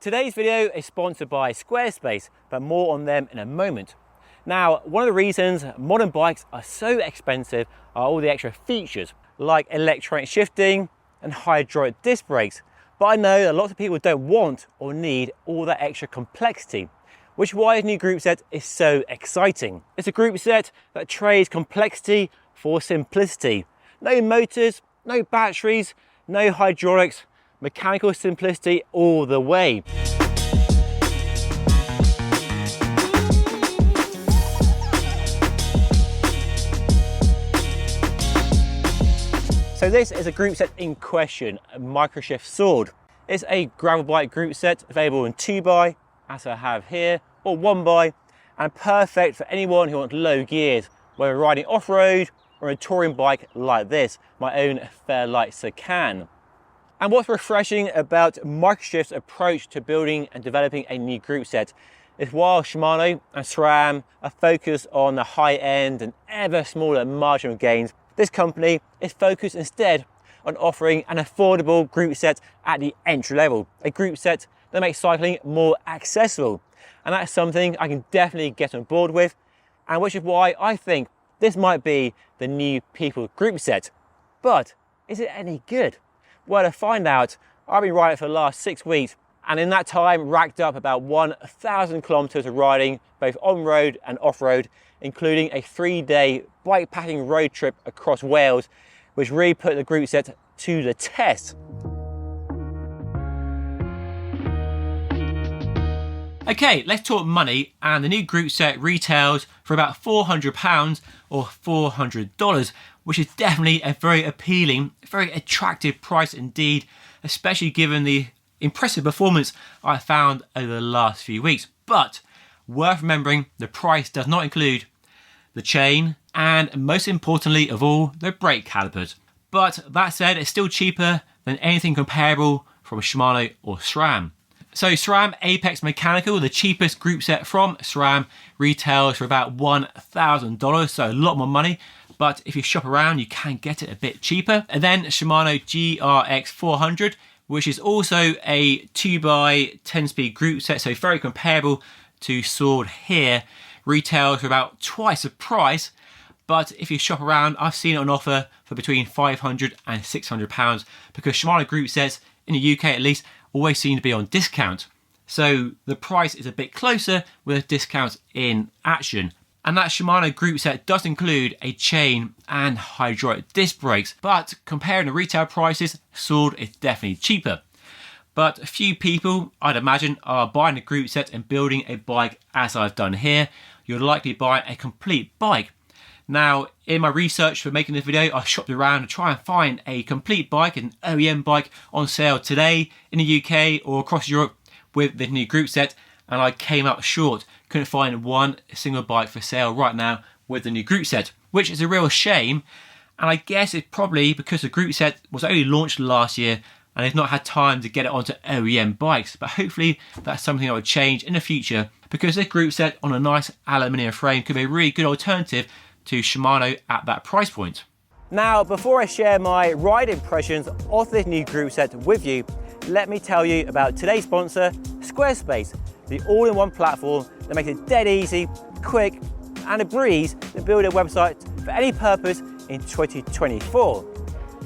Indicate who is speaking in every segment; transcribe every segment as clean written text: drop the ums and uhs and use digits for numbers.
Speaker 1: Today's video is sponsored by Squarespace, but more on them in a moment. Now, one of the reasons modern bikes are so expensive are all the extra features, like electronic shifting and hydraulic disc brakes. But I know that lots of people don't want or need all that extra complexity, which is why this new Groupset is so exciting. It's a Groupset that trades complexity for simplicity. No motors, no batteries, no hydraulics, mechanical simplicity all the way. So this is a Groupset in question, a MicroShift Sword. It's a gravel bike Groupset available in 2x, as I have here, or 1x, and perfect for anyone who wants low gears, whether riding off-road or a touring bike like this, my own Fairlight Cycles. And what's refreshing about MicroShift's approach to building and developing a new Groupset is while Shimano and SRAM are focused on the high end and ever smaller marginal gains, this company is focused instead on offering an affordable Groupset at the entry level, a Groupset that makes cycling more accessible. And that's something I can definitely get on board with, and which is why I think this might be the new people Groupset. But is it any good? Well, to find out, I've been riding it for the last 6 weeks, and in that time racked up about 1,000 kilometers of riding, both on-road and off-road, including a 3-day bike-packing road trip across Wales, which really put the Groupset to the test. Okay, let's talk money, and the new Groupset retails for about £400 or $400, which is definitely a very appealing, very attractive price indeed, especially given the impressive performance I found over the last few weeks. But worth remembering, the price does not include the chain, and most importantly of all, the brake calipers. But that said, it's still cheaper than anything comparable from Shimano or SRAM. So SRAM Apex Mechanical, the cheapest Groupset from SRAM, retails for about $1,000, so a lot more money. But if you shop around, you can get it a bit cheaper. And then Shimano GRX 400, which is also a 2x 10-speed Groupset, so very comparable to Sword here, retails for about twice the price. But if you shop around, I've seen it on offer for between £500 and £600, because Shimano Groupsets, in the UK at least, always seem to be on discount. So the price is a bit closer with discounts in action. And that Shimano Groupset does include a chain and hydraulic disc brakes, but comparing the retail prices, Sword is definitely cheaper. But a few people, I'd imagine, are buying a Groupset and building a bike as I've done here. You're likely buying a complete bike. Now, in my research for making this video, I shopped around to try and find a complete bike, an OEM bike, on sale today in the UK or across Europe with the new Groupset, and I came up short. Couldn't find one single bike for sale right now with the new Groupset, which is a real shame. And I guess it's probably because the Groupset was only launched last year and they've not had time to get it onto OEM bikes. But hopefully that's something that will change in the future, because this Groupset on a nice aluminium frame could be a really good alternative to Shimano at that price point. Now, before I share my ride impressions of this new Groupset with you, let me tell you about today's sponsor, Squarespace, the all-in-one platform that makes it dead easy, quick, and a breeze to build a website for any purpose in 2024.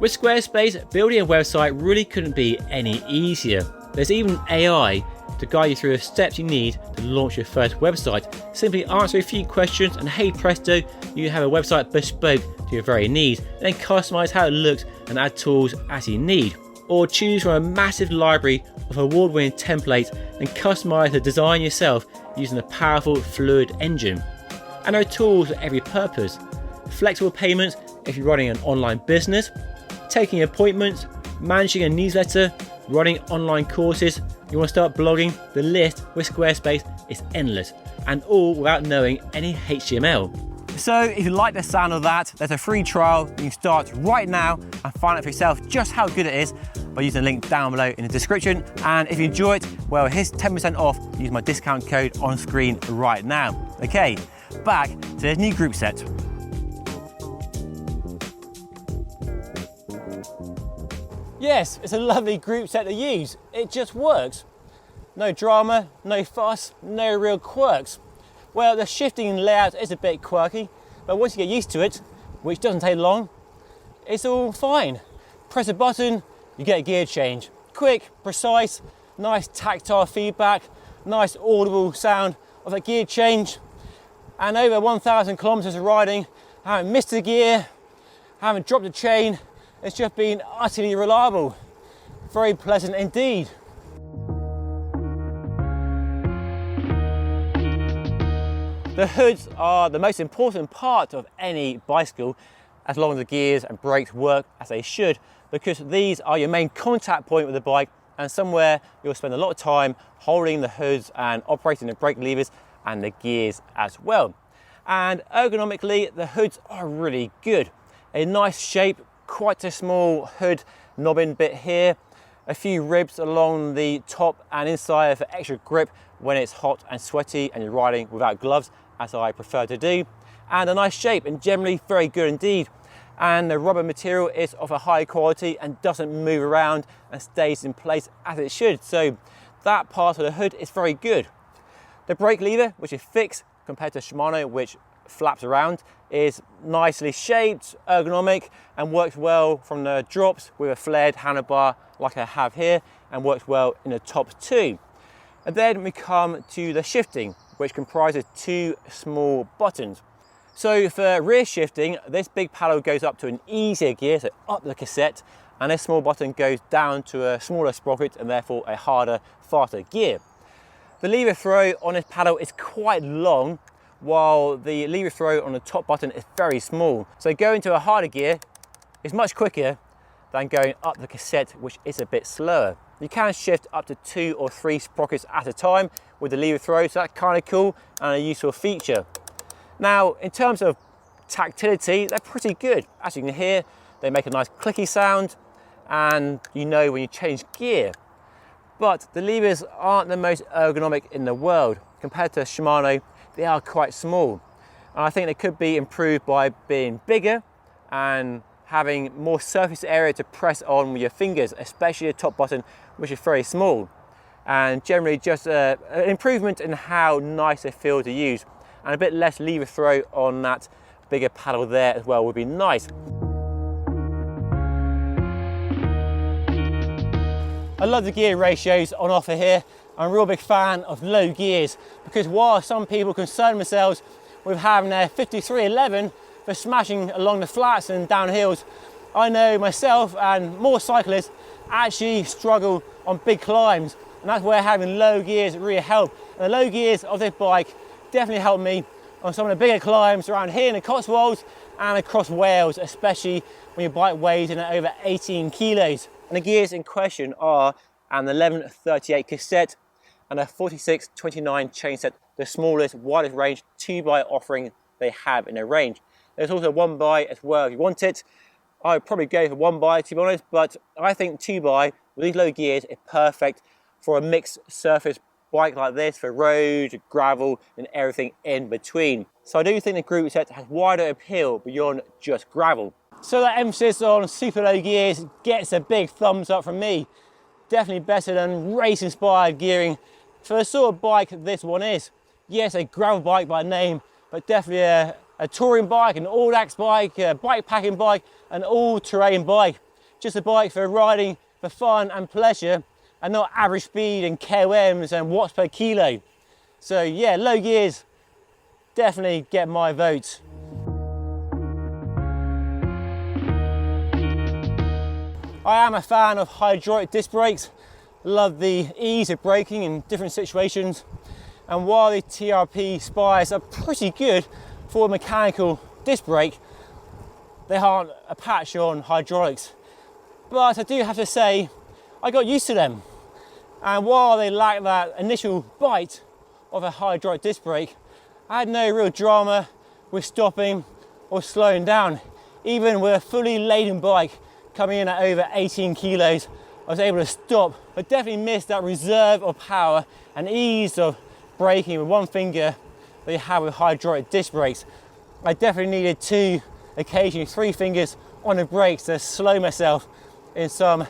Speaker 1: With Squarespace, building a website really couldn't be any easier. There's even AI to guide you through the steps you need to launch your first website. Simply answer a few questions and hey presto, you have a website bespoke to your very needs. Then customize how it looks and add tools as you need. Or choose from a massive library of award-winning templates and customize the design yourself using a powerful Fluid engine. And there are tools for every purpose. Flexible payments if you're running an online business, taking appointments, managing a newsletter, running online courses, you want to start blogging, the list with Squarespace is endless, and all without knowing any HTML. So if you like the sound of that, there's a free trial. You can start right now and find out for yourself just how good it is by using the link down below in the description. And if you enjoy it, well, here's 10% off. Use my discount code on screen right now. Okay, back to this new Groupset. Yes, it's a lovely Groupset to use. It just works. No drama, no fuss, no real quirks. Well, the shifting layout is a bit quirky, but once you get used to it, which doesn't take long, it's all fine. Press a button, you get a gear change. Quick, precise, nice tactile feedback, nice audible sound of a gear change. And over 1,000 kilometers of riding, I haven't missed a gear, I haven't dropped a chain. It's just been utterly reliable. Very pleasant indeed. The hoods are the most important part of any bicycle, as long as the gears and brakes work as they should, because these are your main contact point with the bike, and somewhere you'll spend a lot of time holding the hoods and operating the brake levers and the gears as well. And ergonomically, the hoods are really good. A nice shape, quite a small hood knobbing bit here, a few ribs along the top and inside for extra grip when it's hot and sweaty and you're riding without gloves, as I prefer to do, and a nice shape and generally very good indeed. And the rubber material is of a high quality and doesn't move around and stays in place as it should, so that part of the hood is very good. The brake lever, which is fixed compared to Shimano, which flaps around, is nicely shaped, ergonomic, and works well from the drops with a flared handlebar like I have here, and works well in the top too. And then we come to the shifting, which comprises two small buttons. So for rear shifting, this big paddle goes up to an easier gear, so up the cassette, and this small button goes down to a smaller sprocket and therefore a harder, faster gear. The lever throw on this paddle is quite long, while the lever throw on the top button is very small. So going to a harder gear is much quicker than going up the cassette, which is a bit slower. You can shift up to 2 or 3 sprockets at a time with the lever throw, so that's kind of cool and a useful feature. Now, in terms of tactility, they're pretty good. As you can hear, they make a nice clicky sound, and you know when you change gear. But the levers aren't the most ergonomic in the world. Compared to Shimano, they are quite small. And I think they could be improved by being bigger and having more surface area to press on with your fingers, especially the top button, which is very small. And generally just an improvement in how nice they feel to use. And a bit less lever throw on that bigger paddle there as well would be nice. I love the gear ratios on offer here. I'm a real big fan of low gears, because while some people concern themselves with having their 5311 for smashing along the flats and down hills, I know myself and more cyclists actually struggle on big climbs, and that's where having low gears really help. And the low gears of this bike definitely helped me on some of the bigger climbs around here in the Cotswolds and across Wales, especially when your bike weighs in at over 18 kilos. And the gears in question are an 1138 cassette and a 4629 chainset, the smallest, widest range 2x offering they have in their range. There's also 1x as well if you want it. I would probably go for 1x to be honest, but I think 2x with these low gears is perfect for a mixed surface bike like this, for road, gravel and everything in between. So I do think the Groupset has wider appeal beyond just gravel. So that emphasis on super low gears gets a big thumbs up from me. Definitely better than race inspired gearing for the sort of bike this one is. Yes, a gravel bike by name, but definitely a touring bike, an all-axe bike, a bike packing bike, an all-terrain bike. Just a bike for riding for fun and pleasure, and not average speed and KOMs and watts per kilo. So yeah, low gears definitely get my vote. I am a fan of hydraulic disc brakes. Love the ease of braking in different situations. And while the TRP Spires are pretty good for a mechanical disc brake, they aren't a patch on hydraulics. But I do have to say, I got used to them. And while they lack that initial bite of a hydraulic disc brake, I had no real drama with stopping or slowing down. Even with a fully laden bike coming in at over 18 kilos, I was able to stop, but definitely missed that reserve of power and ease of braking with one finger that you have with hydraulic disc brakes. I definitely needed 2, occasionally 3 fingers on the brakes to slow myself in some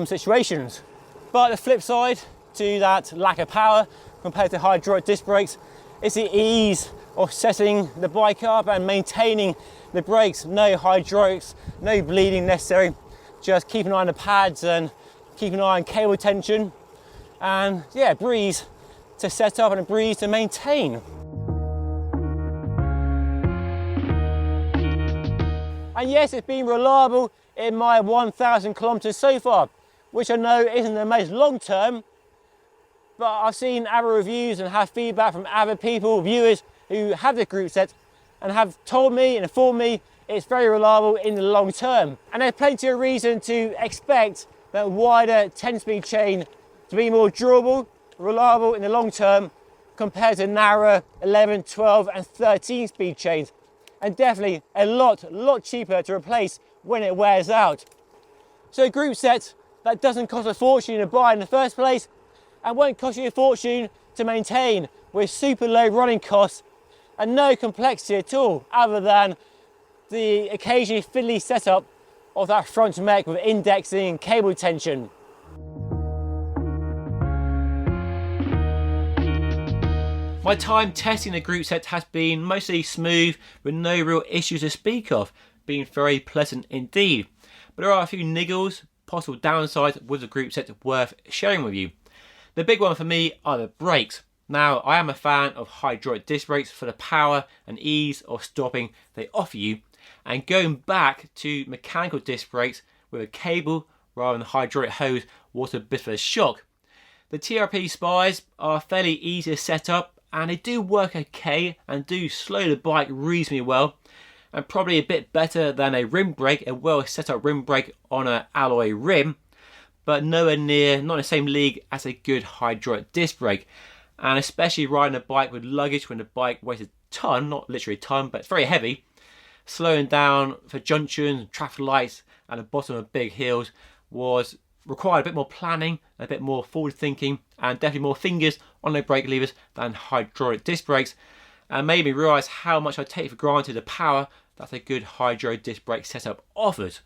Speaker 1: situations. But the flip side to that lack of power compared to hydraulic disc brakes, it's the ease of setting the bike up and maintaining the brakes. No hydraulics, no bleeding necessary. Just keep an eye on the pads and keep an eye on cable tension. And yeah, breeze to set up and a breeze to maintain. And yes, it's been reliable in my 1,000 kilometers so far, which I know isn't the most long term, but I've seen other reviews and have feedback from other people, viewers who have the Groupset and have told me and informed me it's very reliable in the long term. And there's plenty of reason to expect that wider 10-speed chain to be more durable, reliable in the long term compared to narrower 11, 12 and 13-speed chains. And definitely a lot cheaper to replace when it wears out. So a Groupset that doesn't cost a fortune to buy in the first place and won't cost you a fortune to maintain, with super low running costs and no complexity at all other than the occasionally fiddly setup of that front mech with indexing and cable tension. My time testing the Groupset has been mostly smooth with no real issues to speak of, being very pleasant indeed. But there are a few niggles, possible downsides with the Groupset worth sharing with you. The big one for me are the brakes. Now, I am a fan of hydraulic disc brakes for the power and ease of stopping they offer you, and going back to mechanical disc brakes with a cable rather than hydraulic hose was a bit of a shock. The TRP spires are fairly easy to set up and they do work okay and do slow the bike reasonably well, and probably a bit better than a rim brake, a well set up rim brake on an alloy rim, but nowhere near, not in the same league as a good hydraulic disc brake. And especially riding a bike with luggage when the bike weighs a ton, not literally a ton, but it's very heavy, slowing down for junctions, traffic lights and the bottom of big hills required a bit more planning, a bit more forward thinking, and definitely more fingers on the brake levers than hydraulic disc brakes, and made me realise how much I take for granted the power that a good hydraulic disc brake setup offers.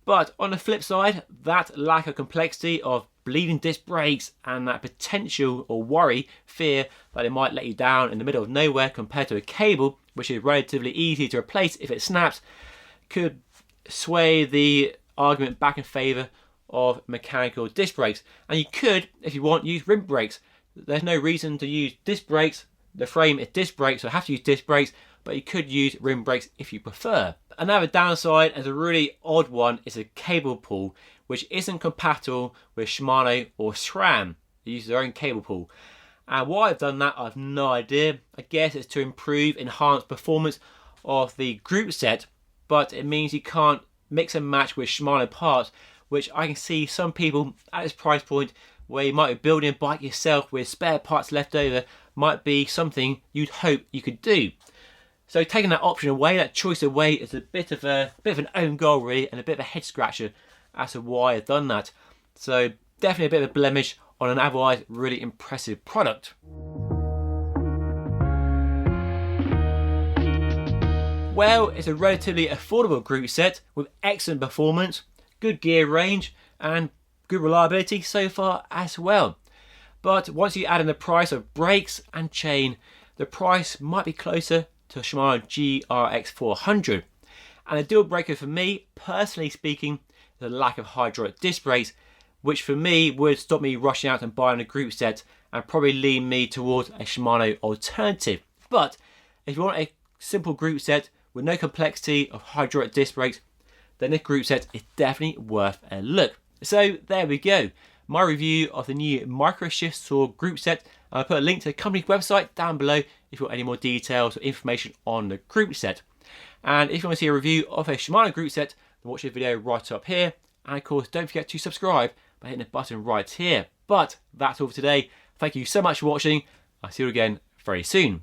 Speaker 1: But on the flip side, that lack of complexity of bleeding disc brakes and that potential or fear that it might let you down in the middle of nowhere compared to a cable, which is relatively easy to replace if it snaps, could sway the argument back in favour of mechanical disc brakes. And you could, if you want, use rim brakes. There's no reason to use disc brakes. The frame is disc brakes, so I have to use disc brakes, but you could use rim brakes if you prefer. Another downside, and a really odd one, is a cable pull, which isn't compatible with Shimano or SRAM. They use their own cable pull. And why I've done that, I've no idea. I guess it's to enhance performance of the Groupset, but it means you can't mix and match with Shimano parts, which I can see some people at this price point, where you might be building a bike yourself with spare parts left over, might be something you'd hope you could do. So taking that option away, that choice away, is a bit of an own goal really, and a bit of a head scratcher as to why I've done that. So definitely a bit of a blemish on an otherwise really impressive product. Well, it's a relatively affordable Groupset with excellent performance, good gear range and good reliability so far as well. But once you add in the price of brakes and chain, the price might be closer to a Shimano GRX 400. And a deal breaker for me, personally speaking, is the lack of hydraulic disc brakes, which for me would stop me rushing out and buying a Groupset and probably lean me towards a Shimano alternative. But if you want a simple Groupset with no complexity of hydraulic disc brakes, then this Groupset is definitely worth a look. So there we go, my review of the new MicroShift Sword Groupset. I'll put a link to the company's website down below if you want any more details or information on the Groupset. And if you want to see a review of a Shimano Groupset, then watch the video right up here. And of course, don't forget to subscribe by hitting the button right here. But that's all for today. Thank you so much for watching. I'll see you again very soon.